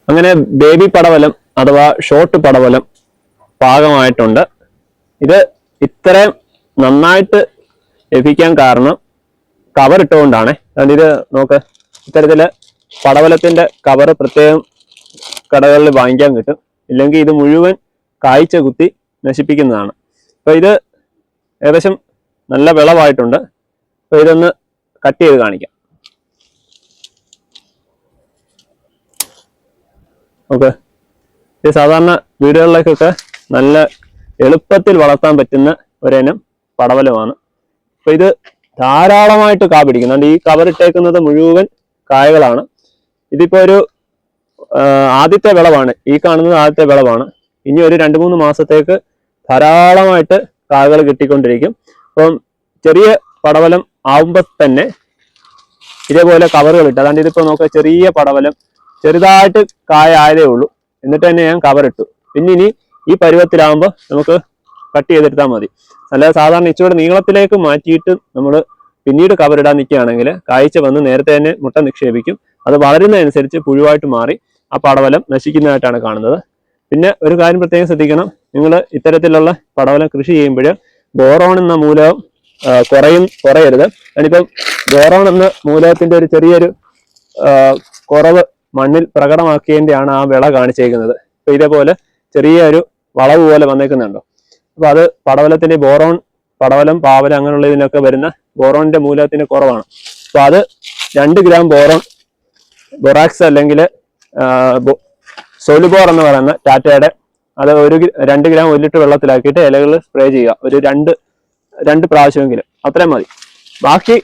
അങ്ങനെ ബേബി പടവലം അഥവാ ഷോർട്ട് പടവലം പാകമായിട്ടുണ്ട്. ഇത് ഇത്രയും നന്നായിട്ട് ലഭിക്കാൻ കാരണം കവർ ഇട്ടുകൊണ്ടാണ്. അതുകൊണ്ട് ഇത് നോക്ക്, ഇത്തരത്തില് പടവലത്തിന്റെ കവർ പ്രത്യേകം കടകളിൽ വാങ്ങിക്കാൻ കിട്ടും. ഇല്ലെങ്കിൽ ഇത് മുഴുവൻ കായ്ച്ച കുത്തി നശിപ്പിക്കുന്നതാണ്. അപ്പൊ ഇത് ഏകദേശം നല്ല വിളവായിട്ടുണ്ട്. അപ്പൊ ഇതൊന്ന് കട്ട് ചെയ്ത് കാണിക്കാം. ഓക്കെ, ഇത് സാധാരണ വീടുകളിലേക്കൊക്കെ നല്ല എളുപ്പത്തിൽ വളർത്താൻ പറ്റുന്ന ഒരിനം പടവലമാണ്. അപ്പൊ ഇത് ധാരാളമായിട്ട് കാ പിടിക്കുന്നുണ്ട്. ഈ കവർ ഇട്ടേക്കുന്നത് മുഴുവൻ കായകളാണ്. ഇതിപ്പോ ഒരു ആദ്യത്തെ വിളവാണ്. ഈ കാണുന്നത് ആദ്യത്തെ വിളവാണ്. ഇനി ഒരു 2-3 മാസത്തേക്ക് ധാരാളമായിട്ട് കായകൾ കിട്ടിക്കൊണ്ടിരിക്കും. അപ്പം ചെറിയ പടവലം ആവുമ്പോൾ തന്നെ ഇതേപോലെ കവറുകൾ ഇട്ട്, അതാണ്ട് ഇതിപ്പോ നോക്കുക, ചെറിയ പടവലം ചെറുതായിട്ട് കായ ആയതേ ഉള്ളൂ. എന്നിട്ട് തന്നെ ഞാൻ കവറിട്ടു. പിന്നെ ഇനി ഈ പരുവത്തിലാവുമ്പോൾ നമുക്ക് കട്ട് ചെയ്തെടുത്താൽ മതി. അല്ലാതെ സാധാരണ ഇച്ചിരി നീളത്തിലേക്ക് മാറ്റിയിട്ട് നമ്മൾ പിന്നീട് കവറിടാൻ നിൽക്കുകയാണെങ്കിൽ കായ്ച്ച വന്ന് നേരത്തെ തന്നെ മുട്ട നിക്ഷേപിക്കും. അത് വളരുന്നതനുസരിച്ച് പുഴുവായിട്ട് മാറി ആ പടവലം നശിക്കുന്നതായിട്ടാണ് കാണുന്നത്. പിന്നെ ഒരു കാര്യം പ്രത്യേകം ശ്രദ്ധിക്കണം, നിങ്ങൾ ഇത്തരത്തിലുള്ള പടവലം കൃഷി ചെയ്യുമ്പോൾ ബോറോൺ എന്ന മൂലകം കുറയരുത്. ഞാനിപ്പം ബോറോൺ എന്ന മൂലകത്തിന്റെ ഒരു ചെറിയൊരു കുറവ് മണ്ണിൽ പ്രകടമാക്കിയതിൻ്റെയാണ് ആ വിള കാണിച്ചേക്കുന്നത്. ഇപ്പൊ ഇതേപോലെ ചെറിയൊരു വളവ് പോലെ വന്നേക്കുന്നുണ്ടോ. അപ്പൊ അത് പടവലത്തിന്റെ ബോറോൺ, പടവലം, പാവലം അങ്ങനെയുള്ള ഇതിനൊക്കെ വരുന്ന ബോറോണിന്റെ മൂലകത്തിന് കുറവാണ്. അപ്പൊ അത് 2 ഗ്രാം ബൊറാക്സ് അല്ലെങ്കിൽ സോലുബോർ എന്ന് പറയുന്ന ടാറ്റയുടെ, അത് 2 ഗ്രാം 1 ലിറ്റർ വെള്ളത്തിലാക്കിയിട്ട് ഇലകൾ സ്പ്രേ ചെയ്യുക. ഒരു 2 പ്രാവശ്യമെങ്കിലും, അത്രയും മതി. ബാക്കി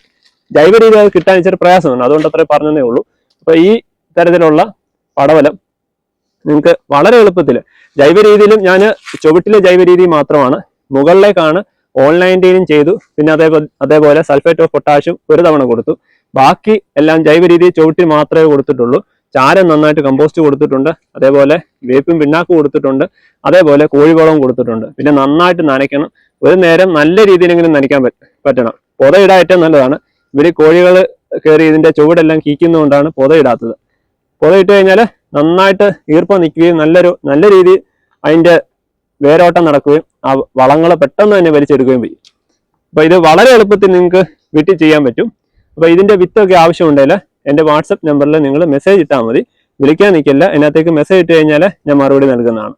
ജൈവ രീതി അത് കിട്ടാൻ ഇച്ചിരി പ്രയാസമുണ്ട്, അതുകൊണ്ട് അത്രയും പറഞ്ഞതേ ഉള്ളൂ. അപ്പൊ ഈ തരത്തിലുള്ള പടവലം നിങ്ങൾക്ക് വളരെ എളുപ്പത്തിൽ ജൈവ രീതിയിലും, ഞാൻ ചുവട്ടിലെ ജൈവ രീതി മാത്രമാണ്, മുകളിലേക്കാണ് ഓൺലൈൻറ്റെയിലും ചെയ്തു. പിന്നെ അതേപോലെ സൾഫേറ്റ് ഓഫ് പൊട്ടാഷ്യം ഒരു തവണ കൊടുത്തു. ബാക്കി എല്ലാം ജൈവ രീതി ചുവട്ടിൽ മാത്രമേ കൊടുത്തിട്ടുള്ളൂ. ചാരം നന്നായിട്ട് കമ്പോസ്റ്റ് കൊടുത്തിട്ടുണ്ട്, അതേപോലെ വേപ്പും പിണ്ണാക്ക് കൊടുത്തിട്ടുണ്ട്, അതേപോലെ കോഴിവളവും കൊടുത്തിട്ടുണ്ട്. പിന്നെ നന്നായിട്ട് നനയ്ക്കണം. ഒരു നേരം നല്ല രീതിയിലെങ്കിലും നനയ്ക്കാൻ പറ്റണം. പൊതയിടാൻ ഏറ്റവും നല്ലതാണ്. ഇവര് കോഴികൾ കയറി ഇതിന്റെ ചുവടെല്ലാം കീക്കുന്നതുകൊണ്ടാണ് പൊതയിടാത്തത്. പൊതയിട്ട് കഴിഞ്ഞാൽ നന്നായിട്ട് ഈർപ്പം നിൽക്കുകയും നല്ല രീതിയിൽ അതിന്റെ വേരോട്ടം നടക്കുകയും ആ വളങ്ങൾ പെട്ടെന്ന് തന്നെ വലിച്ചെടുക്കുകയും ചെയ്യും. അപ്പൊ ഇത് വളരെ എളുപ്പത്തിൽ നിങ്ങൾക്ക് വീട്ടിൽ ചെയ്യാൻ പറ്റും. അപ്പൊ ഇതിന്റെ വിത്തൊക്കെ ആവശ്യമുണ്ടെങ്കിൽ എൻ്റെ വാട്സപ്പ് നമ്പറിൽ നിങ്ങൾ മെസ്സേജ് ഇട്ടാൽ മതി. വിളിക്കാൻ നിൽക്കില്ല, അതിനകത്തേക്ക് മെസ്സേജ് ഇട്ട് കഴിഞ്ഞാൽ ഞാൻ മറുപടി നൽകുന്നതാണ്.